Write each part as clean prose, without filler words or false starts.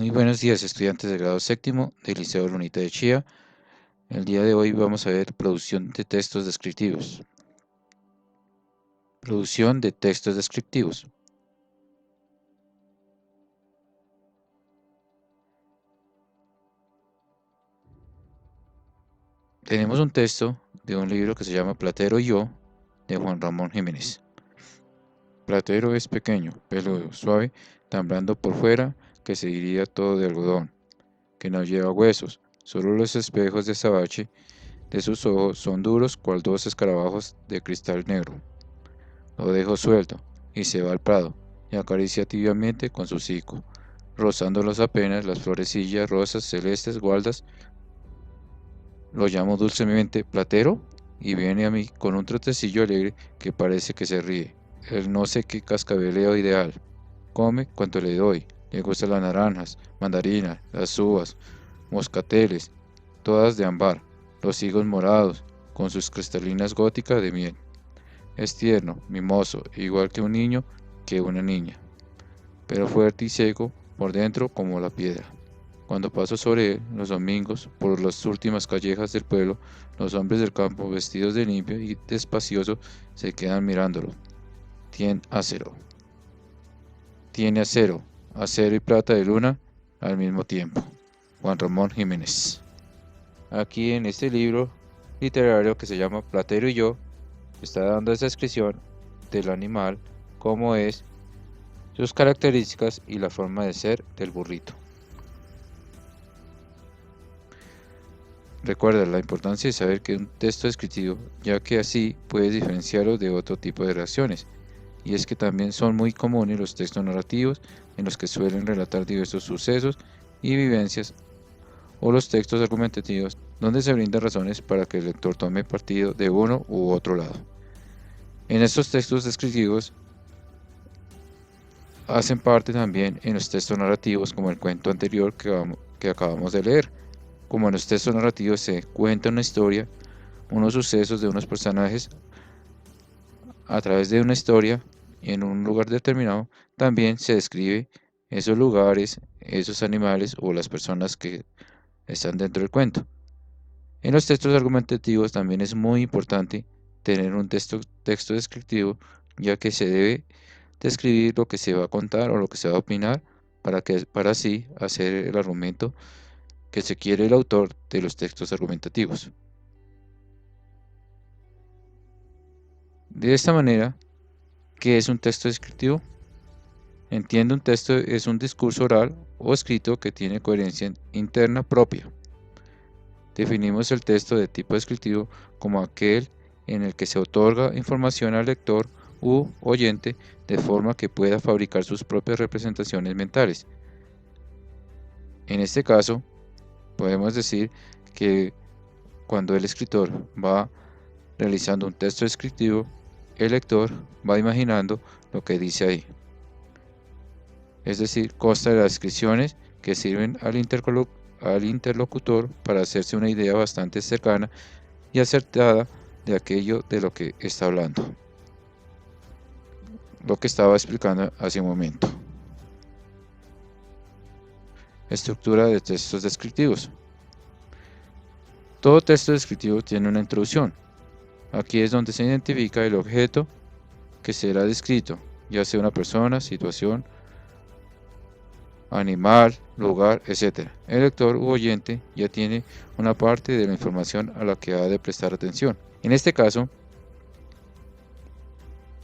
Muy buenos días, estudiantes de grado séptimo del Liceo Lunita de Chía. El día de hoy vamos a ver producción de textos descriptivos. Producción de textos descriptivos. Tenemos un texto de un libro que se llama Platero y yo, de Juan Ramón Jiménez. Platero es pequeño, peludo, suave, tan blando por fuera que se diría todo de algodón, que no lleva huesos, solo los espejos de azabache de sus ojos son duros cual dos escarabajos de cristal negro. Lo dejo suelto, y se va al prado, y acaricia tibiamente con su hocico, rozándolos apenas las florecillas rosas, celestes, gualdas. Lo llamo dulcemente Platero, y viene a mí con un trotecillo alegre que parece que se ríe. El no sé qué cascabeleo ideal. Come cuanto le doy. Le gustan las naranjas, mandarinas, las uvas, moscateles, todas de ámbar, los higos morados, con sus cristalinas góticas de miel. Es tierno, mimoso, igual que un niño, que una niña, pero fuerte y seco por dentro como la piedra. Cuando paso sobre él los domingos por las últimas callejas del pueblo, los hombres del campo vestidos de limpio y despacioso se quedan mirándolo. Tiene acero, acero y plata de luna al mismo tiempo. Juan Ramón Jiménez. Aquí en este libro literario que se llama Platero y yo, está dando esa descripción del animal, cómo es, sus características y la forma de ser del burrito. Recuerda la importancia de saber que un texto descriptivo, ya que así puedes diferenciarlo de otro tipo de reacciones, y es que también son muy comunes los textos narrativos en los que suelen relatar diversos sucesos y vivencias, o los textos argumentativos donde se brindan razones para que el lector tome partido de uno u otro lado. En estos textos descriptivos hacen parte también en los textos narrativos como el cuento anterior que acabamos de leer. Como en los textos narrativos se cuenta una historia, unos sucesos de unos personajes a través de una historia en un lugar determinado, también se describe esos lugares, esos animales o las personas que están dentro del cuento. En los textos argumentativos también es muy importante tener un texto descriptivo, ya que se debe describir lo que se va a contar o lo que se va a opinar para así hacer el argumento que se quiere el autor de los textos argumentativos. De esta manera, ¿qué es un texto descriptivo? Entiende, un texto es un discurso oral o escrito que tiene coherencia interna propia. Definimos el texto de tipo descriptivo como aquel en el que se otorga información al lector u oyente de forma que pueda fabricar sus propias representaciones mentales. En este caso, podemos decir que cuando el escritor va realizando un texto descriptivo, el lector va imaginando lo que dice ahí. Es decir, consta de las descripciones que sirven al interlocutor para hacerse una idea bastante cercana y acertada de aquello de lo que está hablando, lo que estaba explicando hace un momento. Estructura de textos descriptivos. Todo texto descriptivo tiene una introducción. Aquí es donde se identifica el objeto que será descrito, ya sea una persona, situación, animal, lugar, etc. El lector u oyente ya tiene una parte de la información a la que ha de prestar atención. En este caso,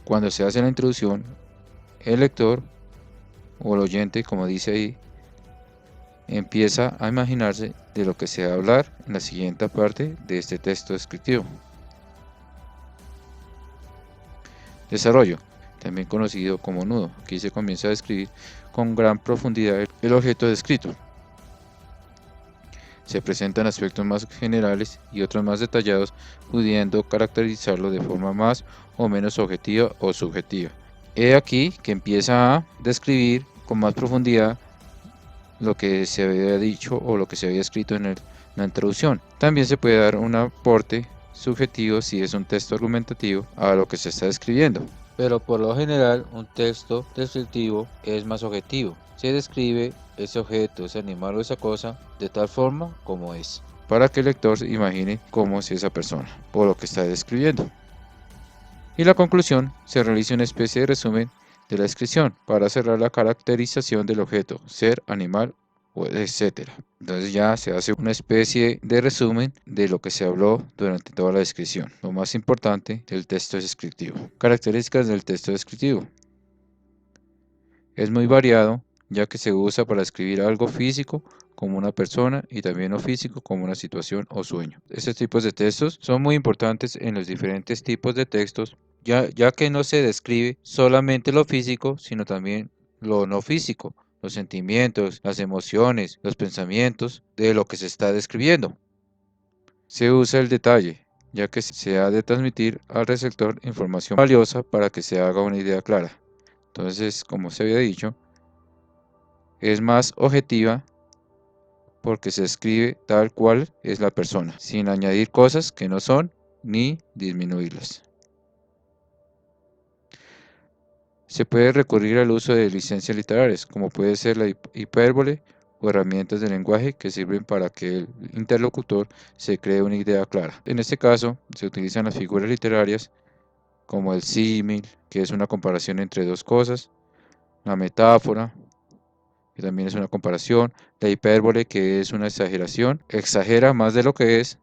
cuando se hace la introducción, el lector o el oyente, como dice ahí, empieza a imaginarse de lo que se va a hablar en la siguiente parte de este texto descriptivo. Desarrollo, también conocido como nudo. Aquí se comienza a describir con gran profundidad el objeto descrito. Se presentan aspectos más generales y otros más detallados, pudiendo caracterizarlo de forma más o menos objetiva o subjetiva. He aquí que empieza a describir con más profundidad lo que se había dicho o lo que se había escrito en la introducción. También se puede dar un aporte subjetivo si es un texto argumentativo a lo que se está escribiendo. Pero por lo general un texto descriptivo es más objetivo. Se describe ese objeto, ese animal o esa cosa de tal forma como es, para que el lector imagine cómo es esa persona o lo que está describiendo. Y la conclusión, se realiza una especie de resumen de la descripción para cerrar la caracterización del objeto, ser, animal, etc. Entonces ya se hace una especie de resumen de lo que se habló durante toda la descripción. Lo más importante del texto descriptivo. Características del texto descriptivo. Es muy variado, ya que se usa para escribir algo físico como una persona y también lo físico como una situación o sueño. Estos tipos de textos son muy importantes en los diferentes tipos de textos, ya que no se describe solamente lo físico, sino también lo no físico, los sentimientos, las emociones, los pensamientos de lo que se está describiendo. Se usa el detalle, ya que se ha de transmitir al receptor información valiosa para que se haga una idea clara. Entonces, como se había dicho, es más objetiva porque se escribe tal cual es la persona, sin añadir cosas que no son ni disminuirlas. Se puede recurrir al uso de licencias literarias, como puede ser la hipérbole o herramientas de lenguaje que sirven para que el interlocutor se cree una idea clara. En este caso, se utilizan las figuras literarias como el símil, que es una comparación entre dos cosas, la metáfora, que también es una comparación, la hipérbole, que es una exageración, exagera más de lo que es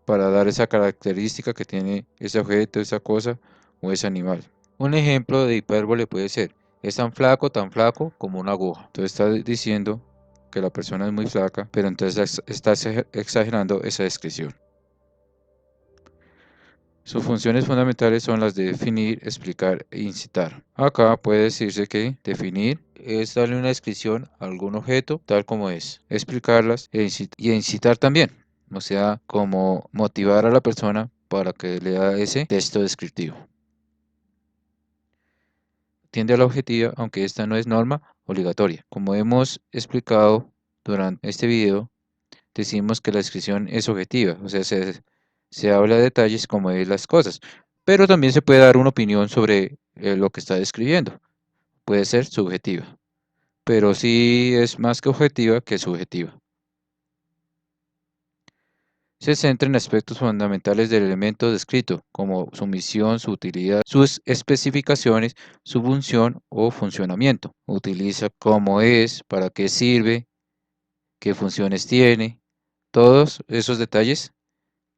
para dar esa característica que tiene ese objeto, esa cosa o ese animal. Un ejemplo de hipérbole puede ser, es tan flaco como una aguja. Entonces está diciendo que la persona es muy flaca, pero entonces está exagerando esa descripción. Sus funciones fundamentales son las de definir, explicar e incitar. Acá puede decirse que definir es darle una descripción a algún objeto tal como es, explicarlas y incitar también, o sea, como motivar a la persona para que lea ese texto descriptivo. Tiende a la objetiva, aunque esta no es norma obligatoria. Como hemos explicado durante este video, decimos que la descripción es objetiva, o sea, se habla de detalles como de las cosas, pero también se puede dar una opinión sobre lo que está describiendo. Puede ser subjetiva, pero sí es más que objetiva que subjetiva. Se centra en aspectos fundamentales del elemento descrito, como su misión, su utilidad, sus especificaciones, su función o funcionamiento. Utiliza cómo es, para qué sirve, qué funciones tiene, todos esos detalles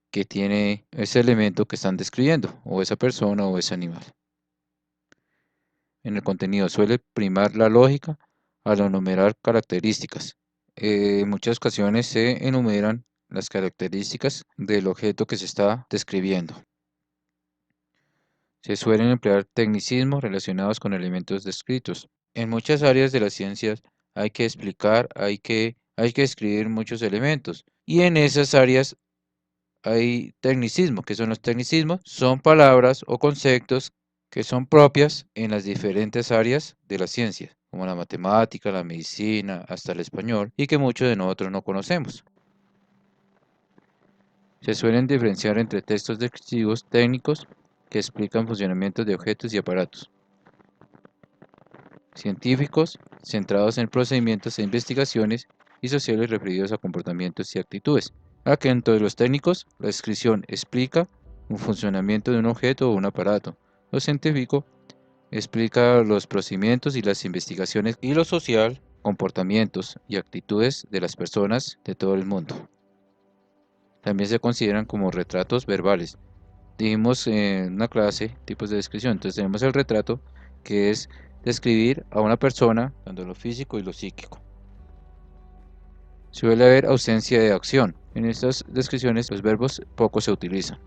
que tiene ese elemento que están describiendo, o esa persona o ese animal. En el contenido suele primar la lógica al enumerar características. En muchas ocasiones se enumeran las características del objeto que se está describiendo. Se suelen emplear tecnicismos relacionados con elementos descritos. En muchas áreas de las ciencias hay que explicar, hay que escribir muchos elementos. Y en esas áreas hay tecnicismos. ¿Qué son los tecnicismos? Son palabras o conceptos que son propias en las diferentes áreas de la ciencia, como la matemática, la medicina, hasta el español, y que muchos de nosotros no conocemos. Se suelen diferenciar entre textos descriptivos técnicos que explican funcionamientos de objetos y aparatos, científicos centrados en procedimientos e investigaciones, y sociales referidos a comportamientos y actitudes. Aquí en todos los técnicos, la descripción explica un funcionamiento de un objeto o un aparato. Lo científico explica los procedimientos y las investigaciones, y lo social, comportamientos y actitudes de las personas de todo el mundo. También se consideran como retratos verbales. Dijimos en una clase tipos de descripción. Entonces tenemos el retrato, que es describir a una persona, tanto lo físico y lo psíquico. Suele haber ausencia de acción. En estas descripciones los verbos poco se utilizan.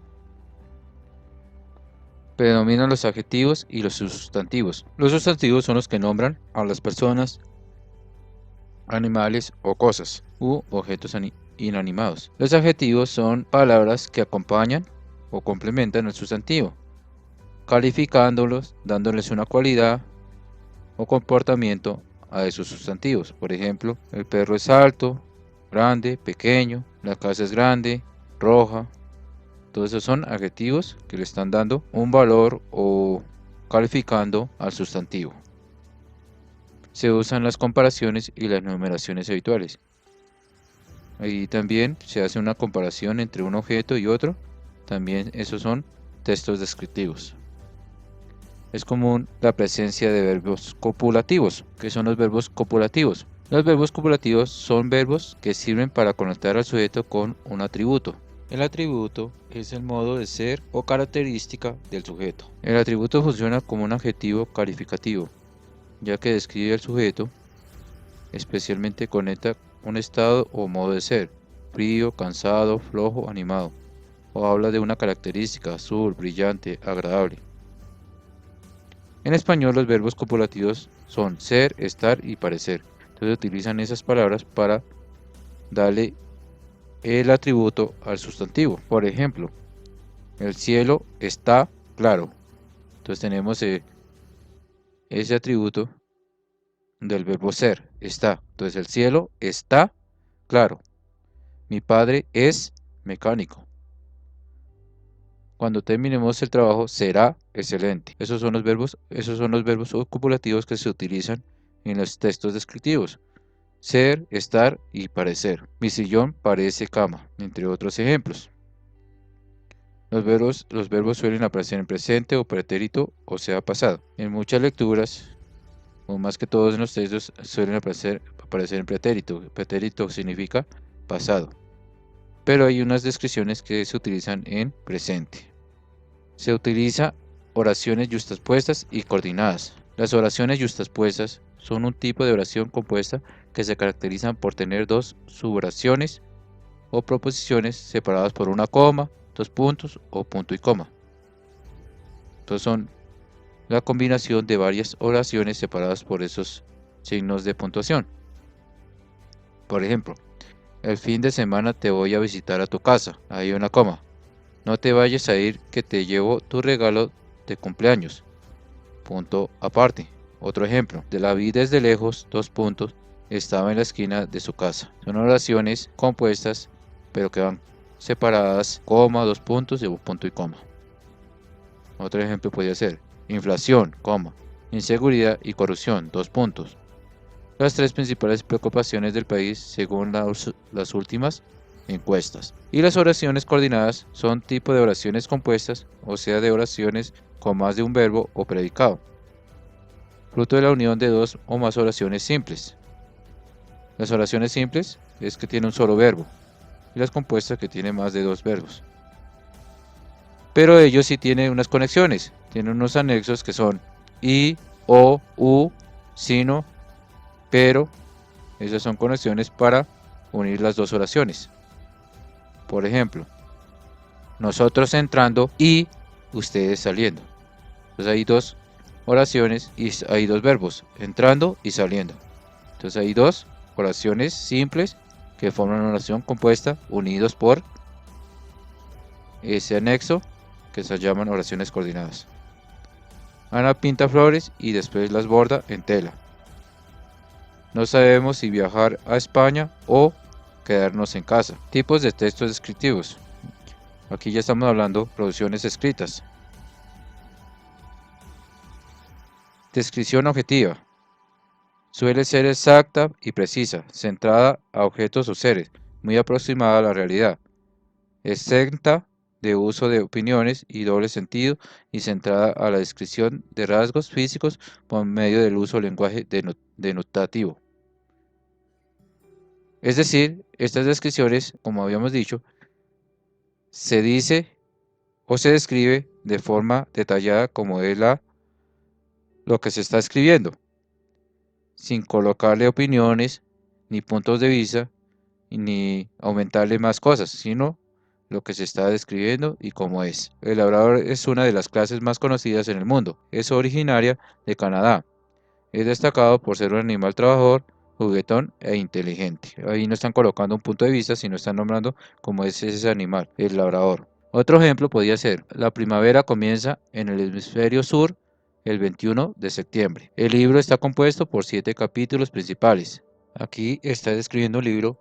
Predominan los adjetivos y los sustantivos. Los sustantivos son los que nombran a las personas, animales o cosas u objetos inanimados. Los adjetivos son palabras que acompañan o complementan el sustantivo, calificándolos, dándoles una cualidad o comportamiento a esos sustantivos. Por ejemplo, el perro es alto, grande, pequeño, la casa es grande, roja. Todos esos son adjetivos que le están dando un valor o calificando al sustantivo. Se usan las comparaciones y las numeraciones habituales. Ahí también se hace una comparación entre un objeto y otro. También esos son textos descriptivos. Es común la presencia de verbos copulativos. ¿Qué son los verbos copulativos? Los verbos copulativos son verbos que sirven para conectar al sujeto con un atributo. El atributo es el modo de ser o característica del sujeto. El atributo funciona como un adjetivo calificativo, ya que describe al sujeto, especialmente conecta un estado o modo de ser, frío, cansado, flojo, animado, o habla de una característica azul, brillante, agradable. En español los verbos copulativos son ser, estar y parecer. Entonces utilizan esas palabras para darle el atributo al sustantivo. Por ejemplo, el cielo está claro. Entonces tenemos ese atributo del verbo ser, está. Entonces el cielo está claro. Mi padre es mecánico. Cuando terminemos el trabajo será excelente. Esos son los verbos copulativos que se utilizan en los textos descriptivos. Ser, estar y parecer. Mi sillón parece cama, entre otros ejemplos. Los verbos suelen aparecer en presente o pretérito, o sea, pasado. En muchas lecturas, o más que todos en los textos, suelen aparecer en pretérito. Pretérito significa pasado. Pero hay unas descripciones que se utilizan en presente. Se utiliza oraciones yuxtapuestas y coordinadas. Las oraciones yuxtapuestas son un tipo de oración compuesta que se caracterizan por tener dos suboraciones o proposiciones separadas por una coma, dos puntos o punto y coma. Entonces son la combinación de varias oraciones separadas por esos signos de puntuación. Por ejemplo, el fin de semana te voy a visitar a tu casa. Hay una coma. No te vayas a ir que te llevo tu regalo de cumpleaños. Punto aparte. Otro ejemplo. De la vi desde lejos, dos puntos. Estaba en la esquina de su casa. Son oraciones compuestas, pero que van separadas, coma, dos puntos y un punto y coma. Otro ejemplo podría ser inflación, coma, inseguridad y corrupción, dos puntos. Las tres principales preocupaciones del país según las últimas encuestas. Y las oraciones coordinadas son tipo de oraciones compuestas, o sea, de oraciones con más de un verbo o predicado, fruto de la unión de dos o más oraciones simples. Las oraciones simples es que tiene un solo verbo, y las compuestas que tienen más de dos verbos. Pero ellos sí tienen unas conexiones, tienen unos anexos que son y, o, u, sino, pero. Esas son conexiones para unir las dos oraciones. Por ejemplo, nosotros entrando y ustedes saliendo. Entonces hay dos oraciones y hay dos verbos, entrando y saliendo. Entonces hay dos oraciones simples que forman una oración compuesta unidos por ese anexo que se llaman oraciones coordinadas. Ana pinta flores y después las borda en tela. No sabemos si viajar a España o quedarnos en casa. Tipos de textos descriptivos. Aquí ya estamos hablando de producciones escritas. Descripción objetiva. Suele ser exacta y precisa, centrada a objetos o seres, muy aproximada a la realidad. Exenta de uso de opiniones y doble sentido y centrada a la descripción de rasgos físicos por medio del uso del lenguaje denotativo. Es decir, estas descripciones, como habíamos dicho, se dice o se describe de forma detallada como es lo que se está escribiendo, sin colocarle opiniones, ni puntos de vista, ni aumentarle más cosas, sino lo que se está describiendo y cómo es. El labrador es una de las clases más conocidas en el mundo. Es originaria de Canadá. Es destacado por ser un animal trabajador, juguetón e inteligente. Ahí no están colocando un punto de vista, sino están nombrando cómo es ese animal, el labrador. Otro ejemplo podría ser, la primavera comienza en el hemisferio sur el 21 de septiembre. El libro está compuesto por 7 capítulos principales. Aquí está describiendo un libro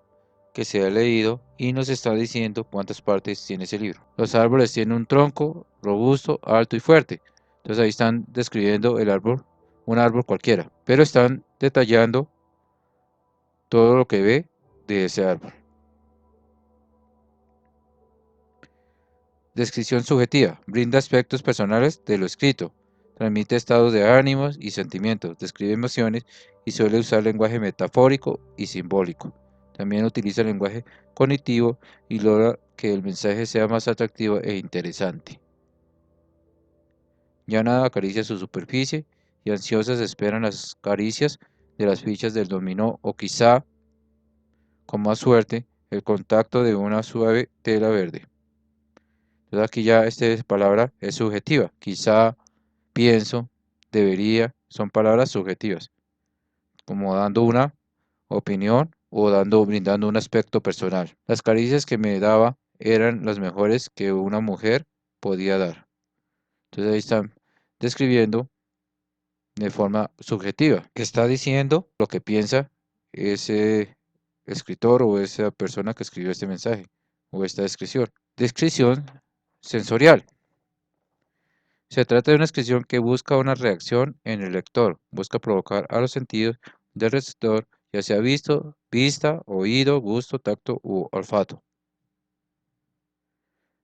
que se ha leído y nos está diciendo cuántas partes tiene ese libro. Los árboles tienen un tronco robusto, alto y fuerte. Entonces ahí están describiendo el árbol, un árbol cualquiera, pero están detallando todo lo que ve de ese árbol. Descripción subjetiva. Brinda aspectos personales de lo escrito. Transmite estados de ánimos y sentimientos. Describe emociones y suele usar lenguaje metafórico y simbólico. También utiliza el lenguaje cognitivo y logra que el mensaje sea más atractivo e interesante. Ya nada acaricia su superficie y ansiosas esperan las caricias de las fichas del dominó o quizá, con más suerte, el contacto de una suave tela verde. Entonces aquí ya esta palabra es subjetiva. Quizá, pienso, debería, son palabras subjetivas, como dando una opinión o brindando un aspecto personal. Las caricias que me daba eran las mejores que una mujer podía dar. Entonces ahí están describiendo de forma subjetiva. Está diciendo lo que piensa ese escritor o esa persona que escribió este mensaje o esta descripción. Descripción sensorial. Se trata de una descripción que busca una reacción en el lector, busca provocar a los sentidos del receptor, ya sea vista, oído, gusto, tacto u olfato.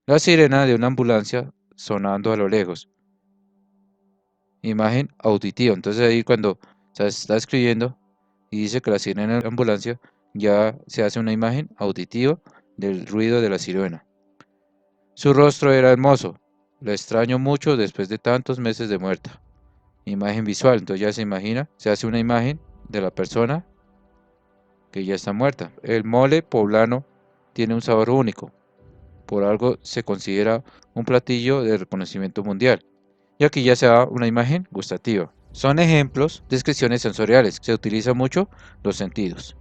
La sirena de una ambulancia sonando a lo lejos. Imagen auditiva. Entonces ahí cuando se está escribiendo y dice que la sirena de la ambulancia, ya se hace una imagen auditiva del ruido de la sirena. Su rostro era hermoso. La extraño mucho después de tantos meses de muerta. Imagen visual. Entonces ya se imagina, se hace una imagen de la persona que ya está muerta. El mole poblano tiene un sabor único. Por algo se considera un platillo de reconocimiento mundial. Y aquí ya se da una imagen gustativa. Son ejemplos de descripciones sensoriales. Se utilizan mucho los sentidos.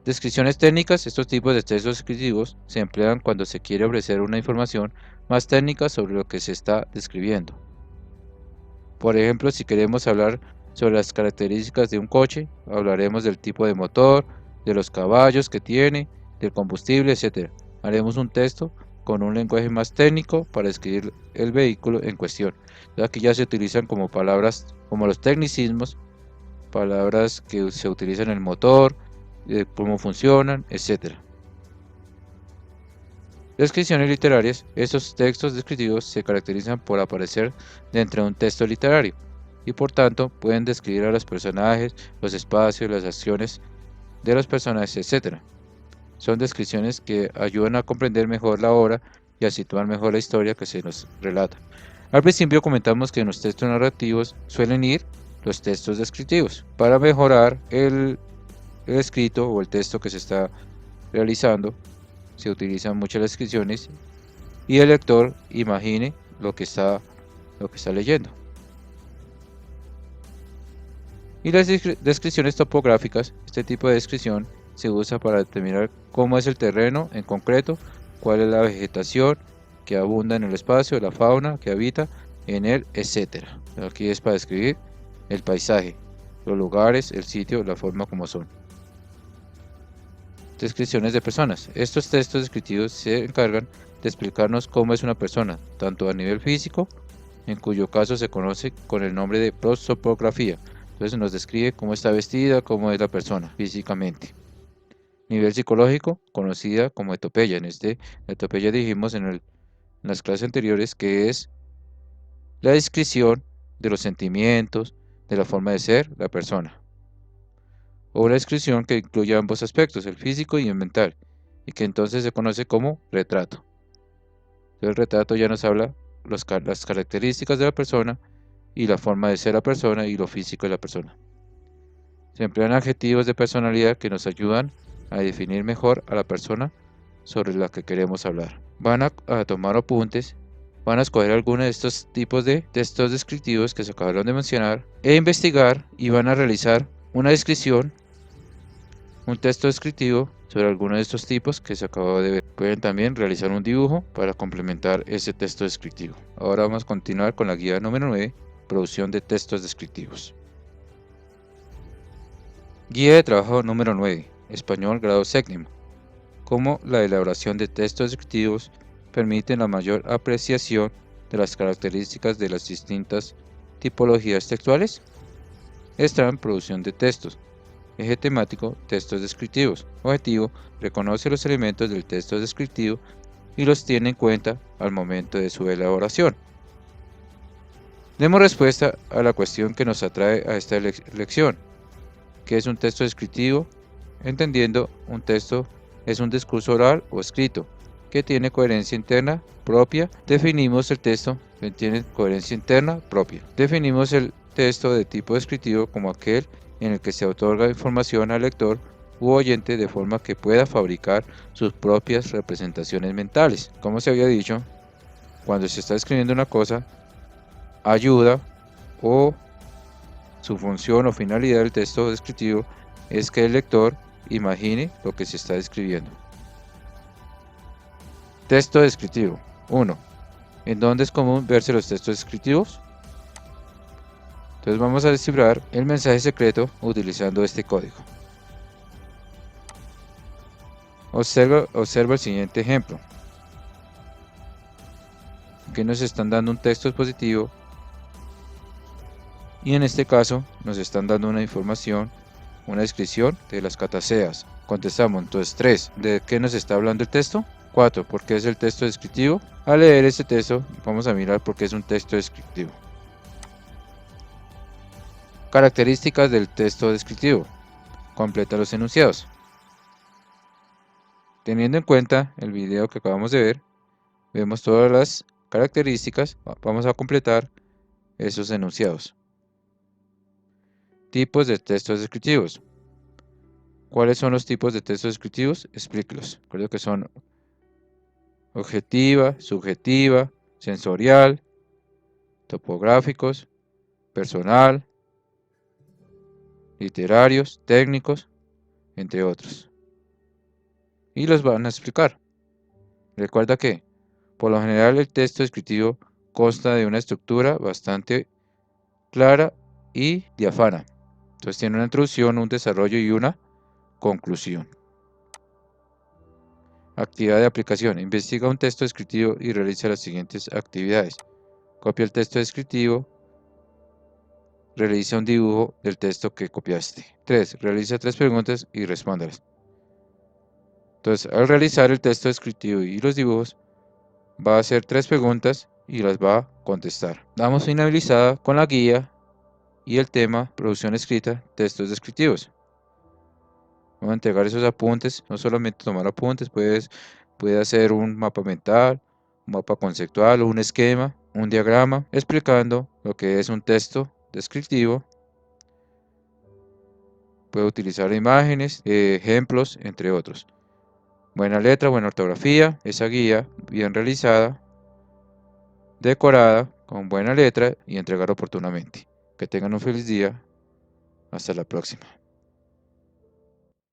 Descripciones técnicas. Estos tipos de textos descriptivos se emplean cuando se quiere ofrecer una información más técnica sobre lo que se está describiendo. Por ejemplo, si queremos hablar sobre las características de un coche, hablaremos del tipo de motor, de los caballos que tiene, del combustible, etc. Haremos un texto con un lenguaje más técnico para describir el vehículo en cuestión. Aquí ya se utilizan como palabras, como los tecnicismos, palabras que se utilizan en el motor, cómo funcionan, etc. Descripciones literarias. Estos textos descriptivos se caracterizan por aparecer dentro de un texto literario y por tanto pueden describir a los personajes, los espacios, las acciones de los personajes, etc. Son descripciones que ayudan a comprender mejor la obra y a situar mejor la historia que se nos relata. Al principio comentamos que en los textos narrativos suelen ir los textos descriptivos para mejorar el escrito o el texto que se está realizando. Se utilizan muchas descripciones y el lector imagine lo que está leyendo. Y las descripciones topográficas. Este tipo de descripción se usa para determinar cómo es el terreno en concreto, cuál es la vegetación que abunda en el espacio, la fauna que habita en él, etc. Aquí es para describir el paisaje, los lugares, el sitio, la forma como son. Descripciones de personas. Estos textos descriptivos se encargan de explicarnos cómo es una persona, tanto a nivel físico, en cuyo caso se conoce con el nombre de prosopografía. Entonces nos describe cómo está vestida, cómo es la persona físicamente. Nivel psicológico, conocida como etopeya. Etopeya dijimos en las clases anteriores que es la descripción de los sentimientos, de la forma de ser la persona. O una descripción que incluye ambos aspectos, el físico y el mental, y que entonces se conoce como retrato. Entonces, el retrato ya nos habla las características de la persona y la forma de ser la persona y lo físico de la persona. Se emplean adjetivos de personalidad que nos ayudan a definir mejor a la persona sobre la que queremos hablar. Van a tomar apuntes, van a escoger alguno de estos tipos de textos descriptivos que se acabaron de mencionar e investigar y van a realizar una descripción, un texto descriptivo sobre alguno de estos tipos que se acabó de ver. Pueden también realizar un dibujo para complementar ese texto descriptivo. Ahora vamos a continuar con la guía número 9, producción de textos descriptivos. Guía de trabajo número 9, español grado séptimo. Cómo la elaboración de textos descriptivos permite la mayor apreciación de las características de las distintas tipologías textuales. están producción de textos. Eje temático, textos descriptivos. Objetivo, reconoce los elementos del texto descriptivo y los tiene en cuenta al momento de su elaboración. Demos respuesta a la cuestión que nos atrae a esta lección. ¿Qué es un texto descriptivo? Entendiendo, un texto es un discurso oral o escrito que tiene coherencia interna propia. Definimos el texto que tiene coherencia interna propia. Definimos el texto de tipo descriptivo como aquel en el que se otorga información al lector u oyente de forma que pueda fabricar sus propias representaciones mentales. Como se había dicho, cuando se está escribiendo una cosa, ayuda o su función o finalidad del texto descriptivo es que el lector imagine lo que se está describiendo. Texto descriptivo. 1. ¿En dónde es común verse los textos descriptivos? Entonces vamos a descifrar el mensaje secreto utilizando este código. Observa el siguiente ejemplo. Aquí nos están dando un texto expositivo y en este caso nos están dando una información, una descripción de las cataceas. Contestamos, entonces 3. ¿De qué nos está hablando el texto? 4. ¿Por qué es el texto descriptivo? Al leer este texto vamos a mirar por qué es un texto descriptivo. Características del texto descriptivo. Completa los enunciados. Teniendo en cuenta el video que acabamos de ver, vemos todas las características. Vamos a completar esos enunciados. Tipos de textos descriptivos. ¿Cuáles son los tipos de textos descriptivos? Explíquelos. Recuerdo que son objetiva, subjetiva, sensorial, topográficos, personal, literarios, técnicos, entre otros. Y los van a explicar. Recuerda que, por lo general, el texto descriptivo consta de una estructura bastante clara y diáfana. Entonces tiene una introducción, un desarrollo y una conclusión. Actividad de aplicación. Investiga un texto descriptivo y realiza las siguientes actividades. Copia el texto descriptivo. Realiza un dibujo del texto que copiaste. 3. Realiza 3 preguntas y respóndalas. Entonces, al realizar el texto descriptivo y los dibujos, va a hacer 3 preguntas y las va a contestar. Damos finalizada con la guía y el tema producción escrita, textos descriptivos. Vamos a entregar esos apuntes, no solamente tomar apuntes, puede hacer un mapa mental, un mapa conceptual o un esquema, un diagrama, explicando lo que es un texto descriptivo. Puede utilizar imágenes, ejemplos, entre otros. Buena letra, buena ortografía, esa guía bien realizada, decorada, con buena letra y entregar oportunamente. Que tengan un feliz día. Hasta la próxima.